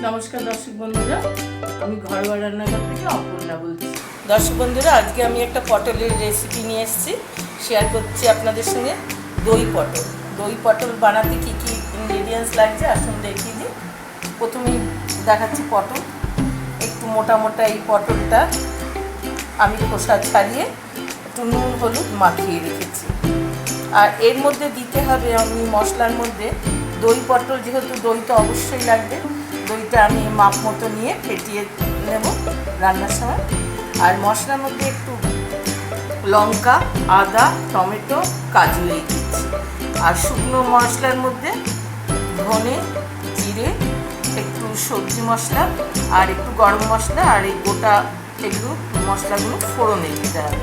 নমস্কার দর্শক বন্ধুরা, আমি ঘরোয়া রান্নাঘর থেকে অপর্ণা বলছি। দর্শক বন্ধুরা, আজকে আমি একটা পটলের রেসিপি নিয়ে এসেছি, শেয়ার করছি আপনাদের সঙ্গে। দই পটল বানাতে কী কী ইনগ্রেডিয়েন্টস লাগছে আসুন দেখিয়ে দিই। প্রথমেই দেখাচ্ছি পটল। একটু মোটা মোটা এই পটলটা আমি খোসা ছাড়িয়ে একটু নুন হলুদ মাখিয়ে রেখেছি। আর এর মধ্যে দিতে হবে আমি মশলার মধ্যে দই পটল, যেহেতু দই তো অবশ্যই লাগবে। দইটা আমি মাপ মতো নিয়ে ফেটিয়ে নেব রান্নার সময়। আর মশলার মধ্যে একটু লঙ্কা, আদা, টমেটো, কাজু এই দিচ্ছি। আর শুকনো মশলার মধ্যে ধনে, জিরে, একটু সবজি মশলা আর একটু গরম মশলা আর এই গোটা এগুলো মশলাগুলো ফোড়নে দিতে হবে।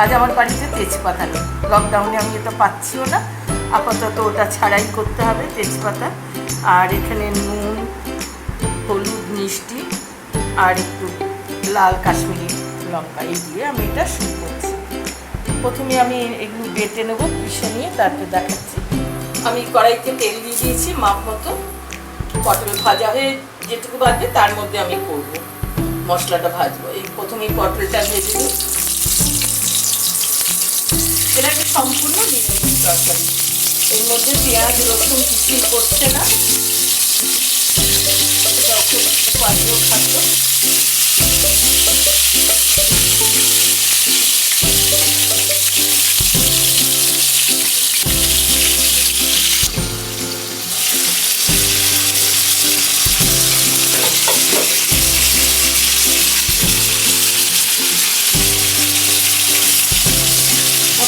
আজ আমার বাড়িতে তেজপাতা নেই, লকডাউনে আমি এটা পাচ্ছিও না, আপাতত ওটা ছাড়াই করতে হবে তেজপাতা। আর এখানে নুন, হলুদ, মিষ্টি আর একটু লাল কাশ্মীরি লঙ্কা এই দিয়ে আমি এটা শুরু করছি। প্রথমে আমি এগুলো বেটে নেব পিষে নিয়ে, তারপরে দেখাচ্ছি। আমি কড়াইতে তেল দিয়ে দিয়েছি মাপ মতো। পটল ভাজা হয়ে যেটুকু বাজবে তার মধ্যে আমি করব মশলাটা ভাজবো। এই প্রথমেই পটলটা ভেজে নিই। এটা একটা সম্পূর্ণ নিরামিষ তরকারি, এর মধ্যে পেঁয়াজ রসুন কিছুই করছে না, এটা খুব উপাদেয় খাদ্য।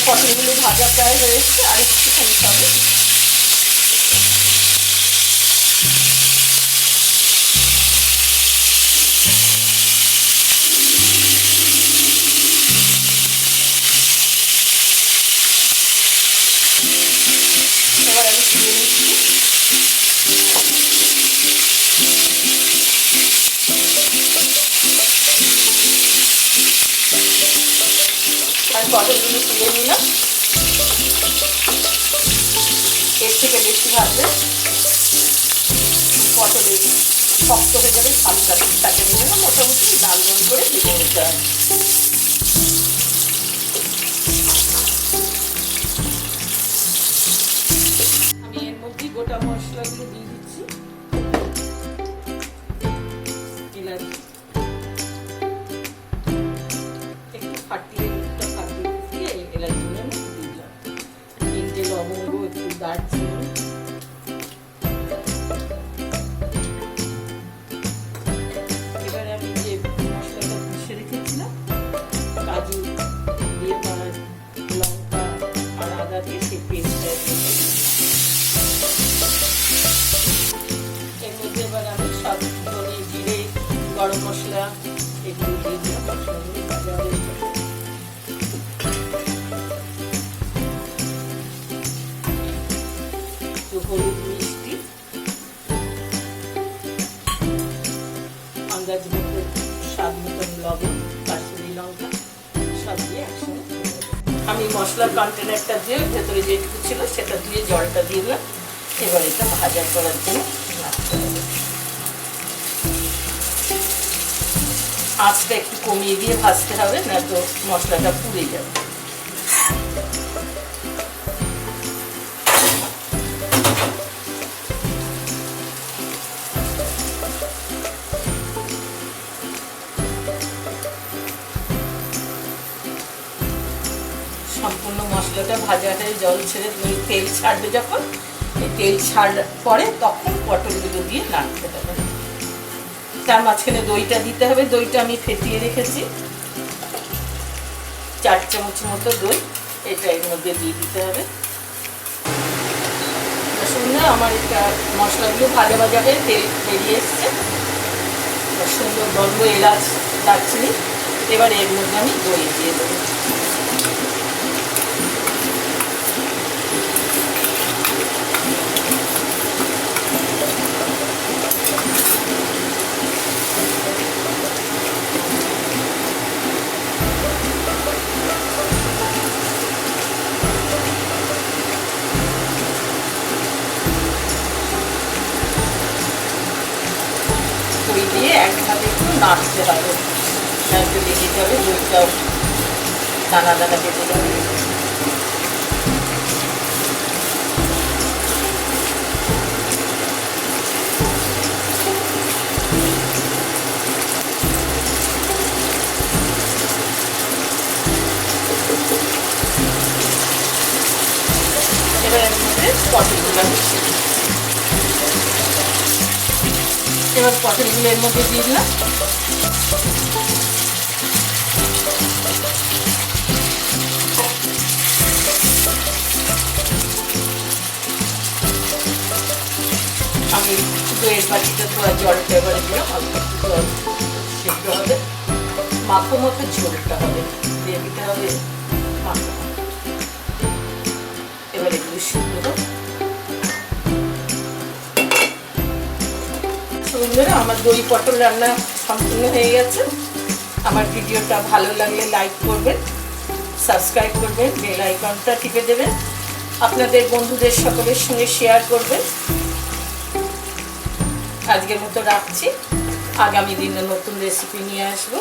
পটলগুলো ভাজা প্রায় রয়েছে, আর একটুখানি হবে। এবার আমি তুলে নিচ্ছি। আর পটলগুলো তুলে নিলাম। এর থেকে বেশি ভাজলে পটলে শক্ত হয়ে যাবে, হালকা থাকে নিলে না, মোটামুটি লাল রঙ করে ভেজে নিতে হবে। আমি এর মধ্যে গোটা মশলাগুলো দিয়ে দিচ্ছি। এলাচি একটু ফাটিয়ে দিয়ে এলাচি দিলাম, 3টে লবঙ্গ, একটু দারচিনি, এবারে আমি যে মশলাটা পিষে রেখেছিলাম কাজু দিয়ে লঙ্কা আর আদা দিয়ে সেই পেস্টটা এর মধ্যে এবার আমি সব ধনে, জিরে, গরম মশলা এগুলো দিয়ে দিলাম। মশলাগুলো ভাজা হয়ে যাবে। হলুদ, মিষ্টি, আন্দাজ মতো স্বাদ মতন লবণ, কাশ্মীরি লঙ্কা সব দিয়ে একসঙ্গে আমি মশলার কন্টেনারটা দিয়ে ভেতরে যেটুকু ছিল সেটা দিয়ে জলটা দিয়ে দিলাম। এবার এটা ভাজা করার জন্য নাড়তে হবে। আঁচটা একটু কমিয়ে দিয়ে ভাজতে হবে, না তো মশলাটা পুড়ে যাবে। সম্পূর্ণ মশলাটা ভাজা হয়ে জল ছেড়ে তেল ছাড়বে, যখন এই তেল ছাড়ার পরে তখন পটলগুলো দিয়ে নাড়তে হবে। তার মাঝখানে দইটা দিতে হবে। দইটা আমি ফেটিয়ে রেখেছি, 4 চামচ মতো দই, এটা এর মধ্যে দিয়ে দিতে হবে। সুন্দর আমার এটা মশলাগুলো ভাজা ভাজা হয়ে তেল বেরিয়ে এসছে, সুন্দর গন্ধ, এলাচ, দারচিনি। এবার এর মধ্যে আমি দই দিয়ে দেবো। নাড়তে হবে, নাড়তে লেগে যাবে, দইটাও দানা দানা বেঁধে যাবে। এবার এর মধ্যে পটলগুলো মিশিয়ে দিচ্ছি। এবার পটলগুলো এর মধ্যে দিয়ে দিলাম। আমি দইয়ের বাটিটা ধোয়া জলটা এবারে দিলাম, অল্প একটু জল সেদ্ধ হবে, মাখো মতো ঝোলটা হবে, দিয়ে দিতে হবে মাখো। এবার এগুলো সিদ্ধ হবে। বন্ধুরা, আমার দই পটল রান্না সম্পূর্ণ হয়ে গেছে। আমার ভিডিওটা ভালো লাগলে লাইক করবেন, সাবস্ক্রাইব করবেন, বেল আইকনটা টিপে দেবেন, আপনাদের বন্ধুদের সকলের সঙ্গে শেয়ার করবেন। আজকের মতো রাখছি, আগামী দিনে নতুন রেসিপি নিয়ে আসবো।